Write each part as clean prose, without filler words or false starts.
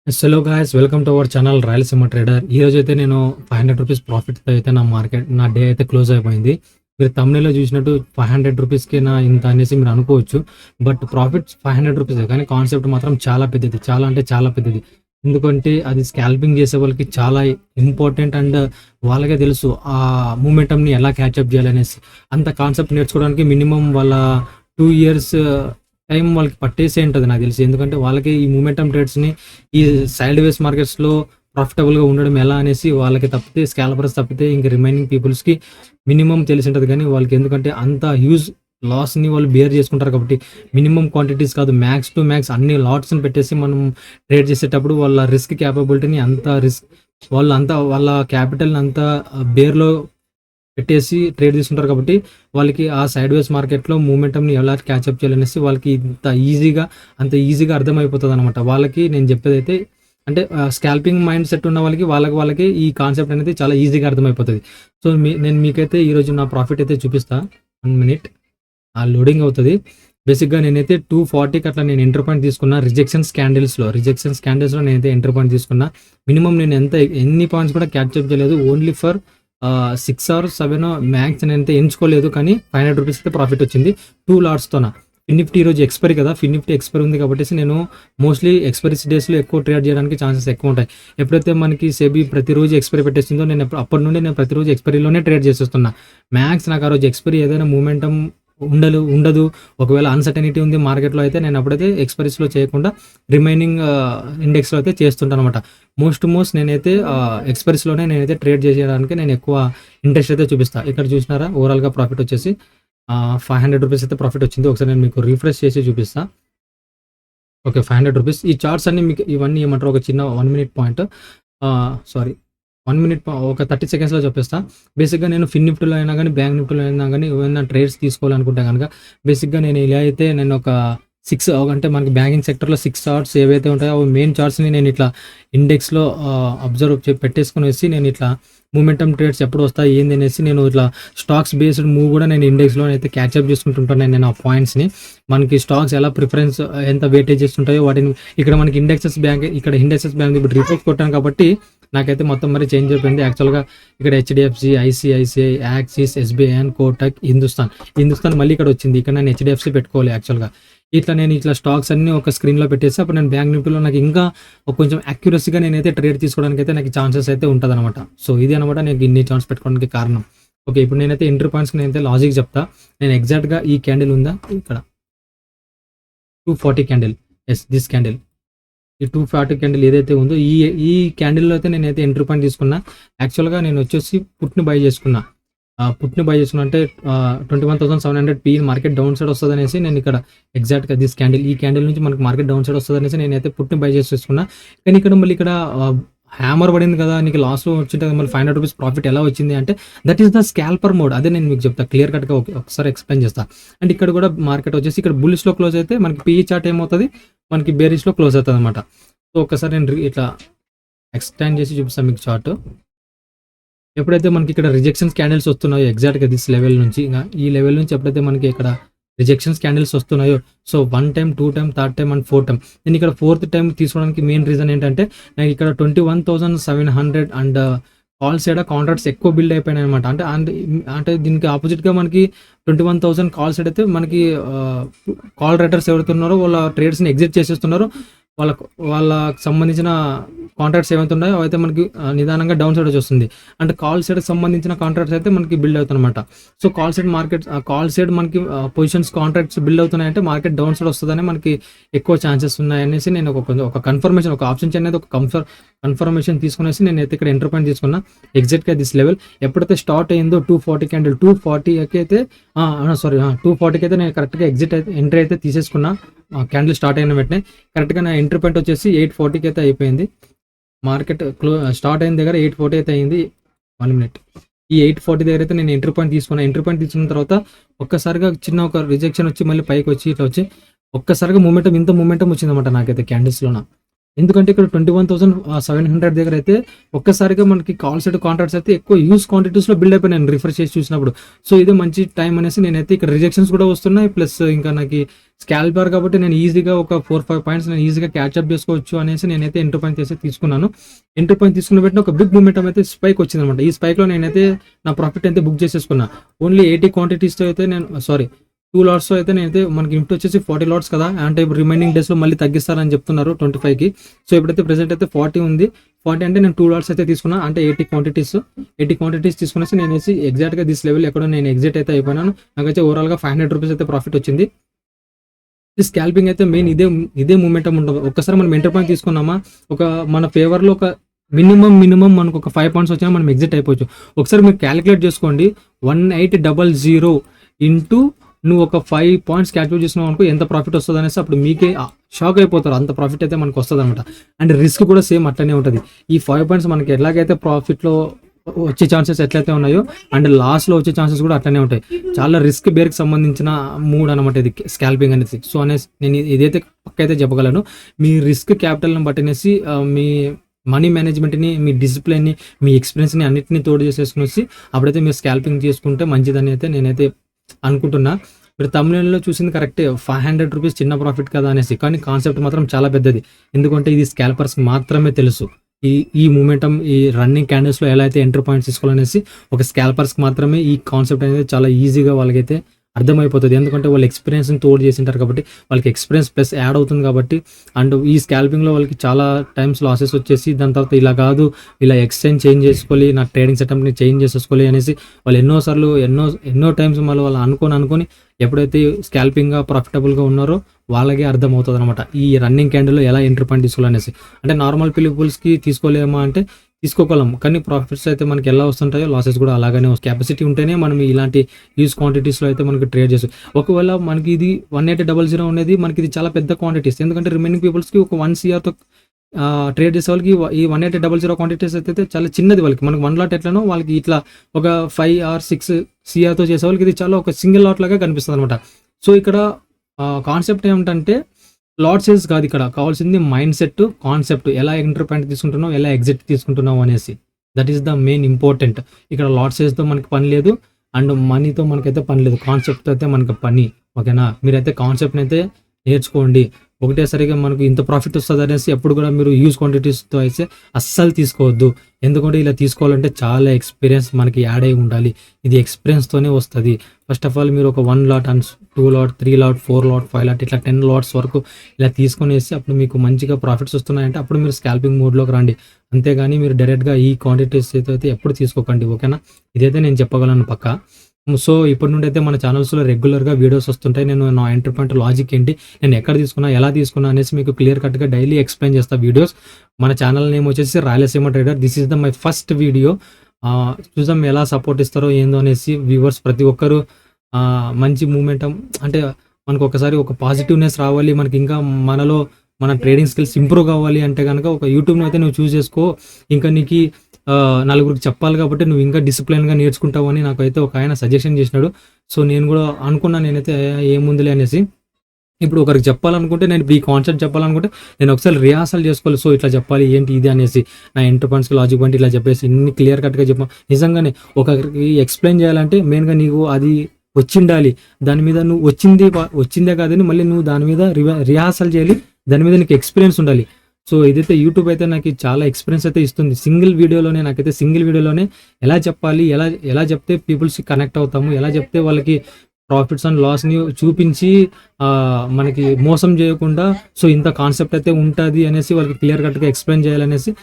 Hello guys, welcome to our channel Rayalaseema trader. ఈ రోజు అయితే నేను ₹500 ప్రాఫిట్‌తో అయితే నా డే అయితే క్లోజ్ అయిపోయింది. మీరు థంబ్‌నెయిల్‌లో చూసినట్టు ₹500కి ఇంత అనేసి మీరు అనుకోవచ్చు. బట్ ప్రాఫిట్ ₹500 కానీ కాన్సెప్ట్ మాత్రం చాలా పెద్దది. చాలా అంటే చాలా పెద్దది. ఎందుకంటే అది స్కాల్పింగ్ చేసే వాళ్ళకి చాలా ఇంపార్టెంట్ అండ్ వాళ్ళకే తెలుసు ఆ మూమెంటమ్‌ని ఎలా క్యాచప్ చేయాలనేసి. అంత కాన్సెప్ట్ నేర్చుకోవడానికి మినిమమ్ వాళ్ళ 2 ఇయర్స్ టైం వాళ్ళకి పట్టేసే ఉంటది నాకు తెలిసి. ఎందుకంటే వాళ్ళకి ఈ మొమెంటమ్ ట్రేడ్స్‌ని ఈ సైడ్ వేస్ మార్కెట్స్‌లో ప్రాఫిటబుల్‌గా ఉండడం ఎలా అనేసి వాళ్ళకి తప్పితే స్కాల్పర్స్ తప్పితే ఇంక రిమైనింగ్ పీపుల్స్‌కి మినిమమ్ తెలిసుంటది. కానీ వాళ్ళకి ఎందుకంటే అంత హ్యూజ్ లాస్‌ని వాళ్ళు బేర్ చేసుకుంటారు కాబట్టి మినిమమ్ క్వాంటిటీస్ కాదు, మ్యాక్స్ టు మ్యాక్స్ అన్ని లాట్స్‌ని పెట్టేసి మనం ట్రేడ్ చేసేటప్పుడు వాళ్ళ రిస్క్ క్యాపబిలిటీని అంత వాళ్ళ క్యాపిటల్‌ని అంతా బేర్‌లో పెట్టేసి ట్రేడ్ తీసుకుంటారు కాబట్టి వాళ్ళకి ఆ సైడ్ వేస్ మార్కెట్‌లో మూమెంటమ్‌ని ఎలా క్యాచప్ చేయాలనేసి వాళ్ళకి అంత ఈజీగా అర్థమైపోతదనమాట. వాళ్ళకి నేను చెప్పేదైతే అంటే స్కాల్పింగ్ మైండ్ సెట్ ఉన్న వాళ్ళకి ఈ కాన్సెప్ట్ అనేది చాలా ఈజీగా అర్థమైపోతది. సో, నేను మీకైతే ఈరోజు నా ప్రాఫిట్ అయితే చూపిస్తా. 1 మినిట్ లోడింగ్ అవుతది. బేసిక్‌గా నేనైతే 240కి అట్లా నేను ఎంటర్ పాయింట్ తీసుకున్నా. రిజెక్షన్ క్యాండిల్స్‌లో నేనైతే ఎంటర్ పాయింట్ తీసుకున్నా. మినిమమ్ నేను ఎన్ని పాయింట్స్ కూడా క్యాచప్ చేయలేదు. ఓన్లీ ఫర్ 6 ఆర్ 7 మ్యాక్స్ నేనైతే ఎంచుకోలేదు. కానీ ₹500 అయితే ప్రాఫిట్ వచ్చింది 2 లాట్స్‌తోన. ఫిన్నిఫ్టీ ఈరోజు ఎక్స్‌పైరీ కదా! ఫిన్నిఫ్టీ ఎక్స్‌పైరీ ఉంది కాబట్టేసి నేను మోస్ట్‌లీ ఎక్స్‌పైరీస్ డేస్‌లో ఎక్కువ ట్రేడ్ చేయడానికి ఛాన్సెస్ ఎక్కువుంటాయి. ఎప్పుడైతే మనకి సెబీ ప్రతిరోజు ఎక్స్‌పైరీ పెట్టేసిందో అప్పటి నుండి నేను ప్రతిరోజు ఎక్స్‌పైరీలోనే ట్రేడ్ చేసేస్తున్నా. మ్యాక్స్ నాకు ఆ రోజు ఎక్స్‌పైరీ ఏదైనా మూమెంటం ఉండదు. ఒకవేళ అన్‌సర్టెనిటీ ఉంది మార్కెట్‌లో అయితే నేను అప్పుడైతే ఎక్స్‌పైరీస్‌లో చేయకుండా రిమైనింగ్ ఇండెక్స్‌లో అయితే చేస్తుంటాననమాట. మోస్ట్ నేనైతే ఎక్స్‌పైరీస్‌లోనే నేనైతే ట్రేడ్ చేసేయడానికి నేను ఎక్కువ ఇంట్రెస్ట్ అయితే చూపిస్తా. ఇక్కడ చూసినారా ఓవరాల్‌గా ప్రాఫిట్ వచ్చేసి ₹500 అయితే ప్రాఫిట్ వచ్చింది. ఒకసారి నేను మీకు రిఫ్రెష్ చేసి చూపిస్తా. ఓకే, ₹500. ఈ చార్ట్స్ అన్నీ మీకు ఇవన్నీ ఏమంటారు, ఒక చిన్న 1 మినిట్ పాయింట్. సారీ, 1 మినిట్ ఒక 30 సెకండ్స్‌లో చెప్పేస్తా. బేసిక్‌గా నేను ఫిన్ నిఫ్టీలో అయినా గానీ, బ్యాంక్ నిఫ్టీలో అయినా గానీ ఏవైనా ట్రేడ్స్ తీసుకోవాలనుకుంటే గనక బేసిక్‌గా నేను ఇలా అయితే నేను ఒక 6 అంటే మనకి బ్యాంకింగ్ సెక్టర్‌లో 6 చార్ట్స్ ఏవైతే ఉంటాయో అవి మెయిన్ చార్ట్స్‌ని నేను ఇట్లా ఇండెక్స్‌లో పెట్టేసుకొనేసి నేను ఇట్లా మొమెంటమ్ ట్రేడ్స్ ఎప్పుడు వస్తాయి ఏంది అనేసి నేను ఇట్లా స్టాక్స్ బేస్డ్ మూవ్ కూడా నేను ఇండెక్స్‌లోనైతే క్యాచప్ చేసుకుంటుంటాను నేను ఆ పాయింట్స్‌ని. మనకి స్టాక్స్ ఎలా ప్రిఫరెన్స్ ఎంత వెయిటేజెస్ ఉంటాయో వాటిని ఇక్కడ మనకి ఇక్కడ ఇండెక్సెస్ బ్యాంక్ ఇప్పుడు రిపోర్ట్ కొట్టాను కాబట్టి నాకైతే మొత్తం మరి చేంజ్ అయిపోయింది. యాక్చువల్‌గా ఇక్కడ HDFC, ICICI, axis, SBI and Kotak, Hindustan మళ్ళీ ఇక్కడ వచ్చింది. ఇక్కడ నేను హెచ్‌డిఎఫ్‌సి పెట్టుకోవాలి యాక్చువల్‌గా. నేను ఇట్లా స్టాక్స్ అన్నీ ఒక స్క్రీన్‌లో పెట్టేసి అప్పుడు నేను బ్యాంక్ నిఫ్టీలో నాకు ఇంకా కొంచెం యాక్యురసీగా నేనైతే ట్రేడ్ తీసుకోవడానికి అయితే నాకు ఛాన్సెస్ అయితే ఉంటదనమాట. సో, ఇది అనమాట నేను ఇన్ని ఛాన్స్ పెట్టుకోవడానికి కారణం. ఓకే, ఇప్పుడు నేనైతే ఎంట్రీ పాయింట్స్‌కి నేనైతే లాజిక్ చెప్తా. నేను ఎగ్జాక్ట్‌గా ఈ క్యాండిల్ ఉందా ఇక్కడ 240 క్యాండిల్. Yes, this candle. ఈ 240 క్యాండిల్ ఏదైతే ఉందో ఈ క్యాండిల్‌లో అయితే నేనైతే ఎంట్రీ పాయింట్ తీసుకున్నా. యాక్చువల్‌గా నేను వచ్చేసి పుట్‌ని బై చేసుకున్నా. అంటే 21,700 మార్కెట్ డౌన్ సైడ్ వస్తదనేసి నేను ఇక్కడ ఎగ్జాక్ట్‌గా ఈ క్యాండిల్ నుంచి మనకు మార్కెట్ డౌన్ సైడ్ వస్తదనేసి నేనైతే పుట్‌ని బై చేసేసుకున్నా. కానీ ఇక్కడ హ్యామర్ పడింది కదా! నీకు లాస్‌లో వచ్చింటది మళ్ళీ ₹500 ప్రాఫిట్ ఎలా వచ్చింది అంటే దట్ ఈస్ ద స్కాల్పర్ మోడ్. అదే నేను మీకు చెప్తా క్లియర్ కట్‌గా ఒకసారి ఎక్స్‌ప్లెయిన్ చేస్తా. అండ్ ఇక్కడ కూడా మార్కెట్ వచ్చేసి ఇక్కడ బుల్లిష్‌లో క్లోజ్ అయితే మనకి పీఈ చార్ట్ ఏమవుతది, మనకి బేరిష్‌లో క్లోజ్ అవుతదనమాట. సో, ఒక్కసారి నేను ఇట్లా ఎక్స్‌టెండ్ చేసి చూపిస్తాను మీకు చార్ట్. ఎప్పుడైతే మనకి ఇక్కడ రిజెక్షన్స్ క్యాండిల్స్ వస్తున్నాయో ఎగ్జాక్ట్‌గా దిస్ లెవెల్ నుంచి ఈ లెవెల్ నుంచి ఎప్పుడైతే మనకి ఇక్కడ రిజెక్షన్స్ క్యాండిల్స్ వస్తున్నాయో, so 1 time, 2 time, third time and 4 time. నేను ఇక్కడ 4థ్ టైమ్ తీసుకోవడానికి మెయిన్ రీజన్ ఏంటంటే నాకు ఇక్కడ 21,700 అండ్ కాల్ సైడ్ కాంట్రాక్ట్స్ ఎక్కువ బిల్డ్ అయిపోయినాయనమాట. అంటే దీనికి ఆపోజిట్‌గా మనకి 21,000 కాల్ సైడ్ అయితే మనకి కాల్ రైటర్స్ ఎవరైతే ఉన్నారో వాళ్ళ ట్రేడ్స్‌ని ఎగ్జిట్ చేసేస్తున్నారు. వాళ్ళకి సంబంధించిన కాంట్రాక్ట్స్ ఏవైతే ఉన్నాయో అవైతే మనకి నిదానంగా డౌన్ సైడ్ వచ్చేస్తుంది. అంటే కాల్ సైడ్‌కి సంబంధించిన కాంట్రాక్ట్స్ అయితే మనకి బిల్డ్ అవుతాయనమాట. సో, కాల్ సైడ్ మనకి పొజిషన్స్ కాంట్రాక్ట్స్ బిల్డ్ అవుతున్నాయంటే మార్కెట్ డౌన్ సైడ్ వస్తదని మనకి ఎక్కువ ఛాన్సెస్ ఉన్నాయనేసి నేను ఒక కన్ఫర్మేషన్, ఒక ఆప్షన్ అనేది ఒక కన్ఫర్మేషన్ తీసుకునేసి నేనైతే ఇక్కడ ఎంటర్ పాయింట్ తీసుకున్నా. ఎగ్జాక్ట్‌గా దిస్ లెవెల్ ఎప్పుడైతే స్టార్ట్ అయిందో 240 క్యాండిల్ 240కి అయితే 240కి అయితే నేను కరెక్ట్‌గా ఎంట్రీ అయితే తీసేసుకున్నా. క్యాండిల్ స్టార్ట్ అయిన వెంటనే కరెక్ట్‌గా నా ఎంట్రీ పాయింట్ వచ్చేసి 840కి అయితే అయిపోయింది. మార్కెట్ స్టార్ట్ అయిన దగ్గర 840 అయితే అయింది. 1 మినిట్. ఈ 840 దగ్గర అయితే నేను ఎంట్రీ పాయింట్ తీసుకున్నా. ఎంట్రీ పాయింట్ తీసుకున్న తర్వాత ఒక్కసారిగా చిన్న ఒక రిజెక్షన్ వచ్చి మళ్ళీ పైకి వచ్చి ఇట్లా వచ్చి ఒక్కసారిగా ఇంత మూమెంటం వచ్చిందన్నమాట నాకైతే క్యాండిల్స్‌లోన. ఎందుకంటే ఇక్కడ 21,700 దగ్గర అయితే ఒక్కసారిగా మనకి కాల్ సెట్ కాంట్రాక్ట్స్ అయితే ఎక్కువ యూస్ క్వాంటిటీస్లో బిల్డ్ అయిపోయి నేను రిఫర్ చేసి చూసినప్పుడు. సో ఇదే మంచి టైం అనేసి నేనైతే ఇక్కడ రిజెక్షన్స్ కూడా వస్తున్నాయి, ప్లస్ ఇంకా నాకు స్కాల్పర్ కాబట్టి నేను ఈజీగా ఒక 4-5 పాయింట్స్ నేను ఈజీగా క్యాచ్అప్ చేసుకోవచ్చు అనేసి నేనైతే ఎంటర్ పాయింట్ చేసి తీసుకున్నాను. ఎంటర్ పాయింట్ తీసుకున్న వెంటనే ఒక బిగ్ మూమెంట్ అయితే స్పైక్ వచ్చింది అనమాట. ఈ స్పైక్లో నేనైతే నా ప్రాఫిట్ అయితే బుక్ చేసేసుకున్నా. ఓన్లీ 80 క్వాంటిటీస్తో అయితే నేను 2 లాట్స్ అయితే నేనైతే మనకి ఇంటి వచ్చేసి 40 లాట్స్ కదా, అంటే రిమైనింగ్ డేస్లో మళ్ళీ తగ్గిస్తారని చెప్తున్నారు 25కి. సో ఇప్పుడైతే ప్రెసెంట్ అయితే 40 ఉంది. 40 అంటే నేను 2 లాట్స్ అయితే తీసుకున్నా, అంటే 80 క్వాంటిటీస్ తీసుకునేసి నేను ఎగ్జాక్ట్గా దిస్ లెవెల్ ఎక్కడో నేను ఎగ్జిట్ అయితే అయిపోయినాను. నాకైతే ఓవరాల్గా 500 రూపీస్ అయితే ప్రాఫిట్ వచ్చింది. ఈ స్కాల్పింగ్ అయితే మెయిన్ ఇదే మూమెంటం ఉండదు. ఒక్కసారి మనం ఎంటర్ పాయింట్ తీసుకున్నామా, ఒక మన ఫేవర్లో ఒక మినిమం మనకు ఒక 5 పాయింట్స్ వచ్చినా మనం ఎగ్జిట్ అయిపోవచ్చు. ఒకసారి మీరు క్యాలిక్యులేట్ చేసుకోండి, 1800 ఇంటూ నువ్వు ఒక 5 పాయింట్స్ క్యాల్కులేట్ చేసినావు అనుకో ఎంత ప్రాఫిట్ వస్తుంది అనేసి అప్పుడు మీకే షాక్ అయిపోతారు. అంత ప్రాఫిట్ అయితే మనకు వస్తుంది అనమాట. అండ్ రిస్క్ కూడా సేమ్ అట్లనే ఉంటుంది. ఈ 5 పాయింట్స్ మనకి ఎలాగైతే ప్రాఫిట్లో వచ్చే ఛాన్సెస్ ఎట్లయితే ఉన్నాయో అండ్ లాస్ట్లో వచ్చే ఛాన్సెస్ కూడా అట్లనే ఉంటాయి. చాలా రిస్క్ బేర్కి సంబంధించిన మూడ్ అనమాట ఇది స్కాల్పింగ్ అనేది. సో అనేసి నేను ఇదైతే పక్క అయితే చెప్పగలను. మీ రిస్క్ క్యాపిటల్ని బట్టినేసి మీ మనీ మేనేజ్మెంట్ని, మీ డిసిప్లిన్ని, మీ ఎక్స్పీరియన్స్ని అన్నింటినీ తోడు చేసేసుకునేసి అప్పుడైతే మీరు స్కాల్పింగ్ చేసుకుంటే మంచిదని అయితే నేనైతే అనుకుంటున్నా. మీరు తమిళలో చూసింది కరెక్టే, 500 రూపీస్ చిన్న ప్రాఫిట్ కదా అనేసి, కానీ కాన్సెప్ట్ మాత్రం చాలా పెద్దది. ఎందుకంటే ఇది స్కాల్పర్స్ మాత్రమే తెలుసు ఈ మూమెంటం, ఈ రన్నింగ్ క్యాండిల్స్లో ఎలా అయితే ఎంటర్ పాయింట్స్ తీసుకోవాలనేసి ఒక స్కాల్పర్స్కి మాత్రమే ఈ కాన్సెప్ట్ అనేది చాలా ఈజీగా వాళ్ళకైతే అర్థమైపోతుంది. ఎందుకంటే వాళ్ళు ఎక్స్పీరియన్స్ని తోడు చేసింటారు కాబట్టి, వాళ్ళకి ఎక్స్పీరియన్స్ ప్లస్ యాడ్ అవుతుంది కాబట్టి. అండ్ ఈ స్కాల్పింగ్లో వాళ్ళకి చాలా టైమ్స్ లాసెస్ వచ్చేసి దాని తర్వాత ఇలా కాదు, ఇలా ఎక్స్చేంజ్ చేంజ్ చేసుకోవాలి, నా ట్రేడింగ్ సెటప్ని చేంజ్ చేసుకోవాలి అనేసి వాళ్ళు ఎన్నో టైమ్స్ మళ్ళీ వాళ్ళు అనుకొని ఎప్పుడైతే స్కాల్పింగ్గా ప్రాఫిటబుల్గా ఉన్నారో వాళ్ళకే అర్థమవుతుంది అనమాట ఈ రన్నింగ్ క్యాండిల్లో ఎలా ఎంట్రీ పాయింట్ తీసుకోవాలనేసి. అంటే నార్మల్ పీపుల్స్కి తీసుకోలేమా అంటే తీసుకోగలం, కానీ ప్రాఫిట్స్ అయితే మనకి ఎలా వస్తుంటాయో లాసెస్ కూడా అలాగనే కెపాసిటీ ఉంటేనే మనం ఇలాంటి యూజ్ క్వాంటిటీస్లో అయితే మనకి ట్రేడ్ చేస్తాం. ఒకవేళ మనకి ఇది 1800 అనేది మనకి ఇది చాలా పెద్ద క్వాంటిటీస్, ఎందుకంటే రిమైనింగ్ పీపుల్స్కి ఒక 1 CRతో ట్రేడ్ చేసే వాళ్ళకి ఈ 1800 క్వాంటిటీస్ అయితే చాలా చిన్నది. వాళ్ళకి మనకి 1 లాట్ ఎట్లనో వాళ్ళకి ఇట్లా ఒక 5 or 6 CRతో చేసే వాళ్ళకి ఇది చాలా ఒక సింగిల్ లాట్ లాగా కనిపిస్తుంది అనమాట. సో ఇక్కడ కాన్సెప్ట్ ఏమిటంటే లాట్ సైజ్ కాదు, ఇక్కడ కావాల్సింది మైండ్ సెట్, కాన్సెప్ట్, ఎలా ఎంటర్ పాయింట్ తీసుకుంటున్నావు, ఎలా ఎగ్జిట్ తీసుకుంటున్నావు అనేసి. That is the main important. ఇక్కడ లాట్ సైజ్తో మనకి పని లేదు అండ్ మనీతో మనకైతే పని లేదు, కాన్సెప్ట్తో అయితే మనకి పని. ఓకేనా, మీరైతే కాన్సెప్ట్ని అయితే నేర్చుకోండి. ఒకటేసరిగా మనకు ఇంత ప్రాఫిట్ వస్తుంది అనేసి ఎప్పుడు కూడా మీరు యూజ్ క్వాంటిటీస్తో అయితే అస్సలు తీసుకోవద్దు. ఎందుకంటే ఇలా తీసుకోవాలంటే చాలా ఎక్స్పీరియన్స్ మనకి యాడ్ అయి ఉండాలి. ఇది ఎక్స్పీరియన్స్తోనే వస్తుంది. ఫస్ట్ ఆఫ్ ఆల్ మీరు ఒక 1 lot and 2 lot 3 lot 4 lot 5 lot ఇట్లా 10 లాట్స్ వరకు ఇలా తీసుకొనేసి అప్పుడు మీకు మంచిగా ప్రాఫిట్స్ వస్తున్నాయంటే అప్పుడు మీరు స్కాల్పింగ్ మోడ్లోకి రండి. అంతేగాని మీరు డైరెక్ట్గా ఈ క్వాంటిటీస్ అయితే ఎప్పుడు తీసుకోకండి. ఓకేనా, ఇదైతే నేను చెప్పగలను పక్కా. సో ఇప్పటి నుండి అయితే మన ఛానల్స్లో రెగ్యులర్గా వీడియోస్ వస్తుంటాయి. నేను నా ఎంటర్ పాయింట్ లాజిక్ ఏంటి, నేను ఎక్కడ తీసుకున్నా, ఎలా తీసుకున్నా అనేసి మీకు క్లియర్ కట్గా డైలీ ఎక్స్ప్లెయిన్ చేస్తా వీడియోస్. మన ఛానల్ నేమ్ వచ్చేసి Rayalaseema trader. This is my first video. చూద్దాం ఎలా సపోర్ట్ ఇస్తారో ఏందో అనేసి. వ్యూవర్స్ ప్రతి ఒక్కరు మంచి మూమెంటం, అంటే మనకు ఒకసారి ఒక పాజిటివ్నెస్ రావాలి, మనకి ఇంకా మనలో మన ట్రేడింగ్ స్కిల్స్ ఇంప్రూవ్ కావాలి అంటే కనుక ఒక యూట్యూబ్ని అయితే నువ్వు చూస్ చేసుకో. ఇంకా నీకు నలుగురికి చెప్పాలి కాబట్టి నువ్వు ఇంకా డిసిప్లిన్గా నేర్చుకుంటావు అని నాకైతే ఒక ఆయన సజెషన్ చేసినాడు. సో నేను కూడా అనుకున్నా, నేనైతే ఏముందిలే అనేసి. ఇప్పుడు ఒకరికి చెప్పాలనుకుంటే, నేను ఈ కాన్సెప్ట్ చెప్పాలనుకుంటే నేను ఒకసారి రిహార్సల్ చేసుకోవాలి. సో ఇట్లా చెప్పాలి ఏంటి ఇది అనేసి, నా ఎంటర్ పాయింట్స్కి లాజిక్ వంటి ఇట్లా చెప్పేసి ఇన్ని క్లియర్ కట్గా చెప్పాను. నిజంగానే ఒకరికి ఎక్స్ప్లెయిన్ చేయాలంటే మెయిన్గా నీకు అది వచ్చిండాలి. దాని మీద నువ్వు వచ్చిందే కాదని మళ్ళీ నువ్వు దాని మీద రిహార్సల్ చేయాలి, దాని మీద నీకు ఎక్స్పీరియన్స్ ఉండాలి. సో ఇదైతే యూట్యూబ్ అయితే నాకు చాలా ఎక్స్పీరియన్స్ అయితే ఇస్తుంది. సింగిల్ వీడియోలోనే ఎలా చెప్పాలి, ఎలా చెప్తే పీపుల్స్కి కనెక్ట్ అవుతాము, ఎలా చెప్తే వాళ్ళకి ప్రాఫిట్స్ అండ్ లాస్ని చూపించి మనకి మోసం చేయకుండా సో ఇంత కాన్సెప్ట్ అయితే ఉంటుంది అనేసి వాళ్ళకి క్లియర్ కట్గా ఎక్స్ప్లెయిన్ చేయాలనేసి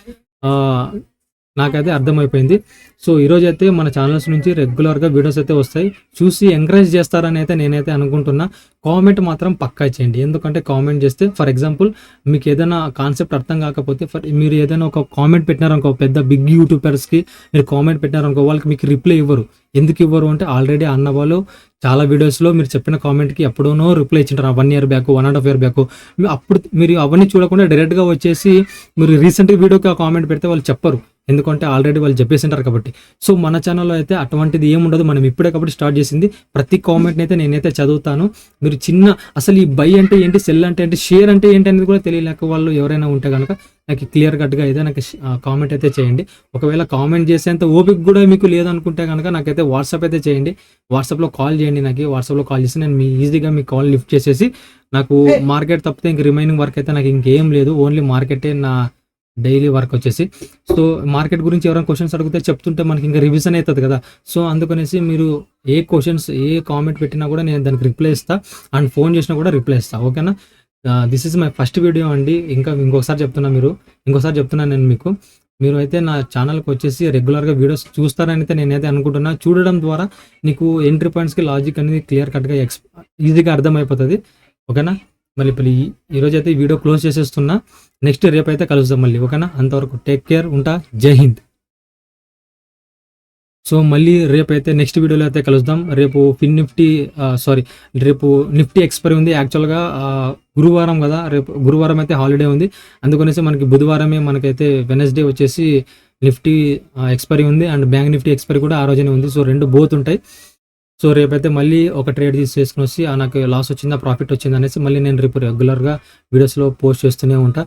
నాకైతే అర్థమైపోయింది. సో ఈరోజు అయితే మన ఛానల్స్ నుంచి రెగ్యులర్గా వీడియోస్ అయితే వస్తాయి, చూసి ఎంకరేజ్ చేస్తారని అయితే నేనైతే అనుకుంటున్నా. కామెంట్ మాత్రం పక్కా చేయండి, ఎందుకంటే కామెంట్ చేస్తే ఫర్ ఎగ్జాంపుల్ మీకు ఏదైనా కాన్సెప్ట్ అర్థం కాకపోతే మీరు ఏదైనా ఒక కామెంట్ పెట్టినారనుకో, పెద్ద బిగ్ యూట్యూబర్స్కి మీరు కామెంట్ పెట్టినారనుకో, వాళ్ళకి మీకు రిప్లై ఇవ్వరు. ఎందుకు ఇవ్వరు అంటే ఆల్రెడీ అన్న వాళ్ళు చాలా వీడియోస్లో మీరు చెప్పిన కామెంట్కి ఎప్పుడోనో రిప్లై ఇచ్చింటారు, 1 year బ్యాక్ 1.5 year బ్యాక్. అప్పుడు మీరు అవన్నీ చూడకుండా డైరెక్ట్గా వచ్చేసి మీరు రీసెంట్ వీడియోకి ఆ కామెంట్ పెడితే వాళ్ళు చెప్పరు. ఎందుకంటే ఆల్రెడీ వాళ్ళు చెప్పేసింటారు కాబట్టి. సో మన ఛానల్లో అయితే అటువంటిది ఏముండదు. మనం ఇప్పుడే కాబట్టి స్టార్ట్ చేసింది. ప్రతి కామెంట్ని అయితే నేనైతే చదువుతాను. మీరు అసలు ఈ బై అంటే ఏంటి, సెల్ అంటే ఏంటి, షేర్ అంటే ఏంటి అనేది కూడా తెలియలేక వాళ్ళు ఎవరైనా ఉంటే కనుక నాకు క్లియర్ కట్గా అయితే నాకు కామెంట్ అయితే చేయండి. ఒకవేళ కామెంట్ చేసేంత ఓపిక కూడా మీకు లేదనుకుంటే కనుక నాకైతే వాట్సాప్ అయితే చేయండి. వాట్సాప్లో కాల్ చేయండి. నాకు వాట్సాప్లో కాల్ చేసి నేను ఈజీగా మీ కాల్ లిఫ్ట్ చేసేసి, నాకు మార్కెట్ తప్పితే ఇంక రిమైనింగ్ వర్క్ అయితే నాకు ఇంకేం లేదు. ఓన్లీ మార్కెటే నా డైలీ వర్క్ వచ్చేసి. సో మార్కెట్ గురించి ఎవరైనా క్వశ్చన్స్ అడిగితే చెప్తుంటే మనకి ఇంకా రివిజన్ అవుతుంది కదా. సో అందుకనేసి మీరు ఏ క్వశ్చన్స్, ఏ కామెంట్ పెట్టినా కూడా నేను దానికి రిప్లై ఇస్తా, అండ్ ఫోన్ చేసినా కూడా రిప్లై ఇస్తా. ఓకేనా? This is my first video అండి. ఇంకొకసారి చెప్తున్నా నేను మీకు, మీరు అయితే నా ఛానల్కి వచ్చేసి రెగ్యులర్గా వీడియోస్ చూస్తారని అయితే నేనైతే అనుకుంటున్నా. చూడడం ద్వారా నీకు ఎంట్రీ పాయింట్స్కి లాజిక్ అనేది క్లియర్ కట్గా ఈజీగా అర్థమైపోతుంది. ఓకేనా? మళ్ళీ ఇప్పుడు ఈరోజు అయితే ఈ వీడియో క్లోజ్ చేసేస్తున్నా. నెక్స్ట్ రేపు అయితే కలుద్దాం మళ్ళీ. ఓకేనా? అంతవరకు టేక్ కేర్, ఉంటా. జై హింద్. సో మళ్ళీ రేపైతే నెక్స్ట్ వీడియోలో అయితే కలుద్దాం. రేపు రేపు నిఫ్టీ ఎక్స్పైరీ ఉంది. యాక్చువల్గా గురువారం కదా, రేపు గురువారం అయితే హాలిడే ఉంది. అందుకనేసి మనకి బుధవారమే మనకైతే వెనస్డే వచ్చేసి నిఫ్టీ ఎక్స్పైరీ ఉంది, అండ్ బ్యాంక్ నిఫ్టీ ఎక్స్పైరీ కూడా ఆ రోజునే ఉంది. సో రెండు బోత్ ఉంటాయి. సో రేపైతే మళ్ళీ ఒక ట్రేడ్ చేసుకొని వచ్చి నాకు లాస్ వచ్చిందా, ప్రాఫిట్ వచ్చిందా అనేసి మళ్ళీ నేను రేపు రెగ్యులర్గా వీడియోస్లో పోస్ట్ చేస్తూనే ఉంటా.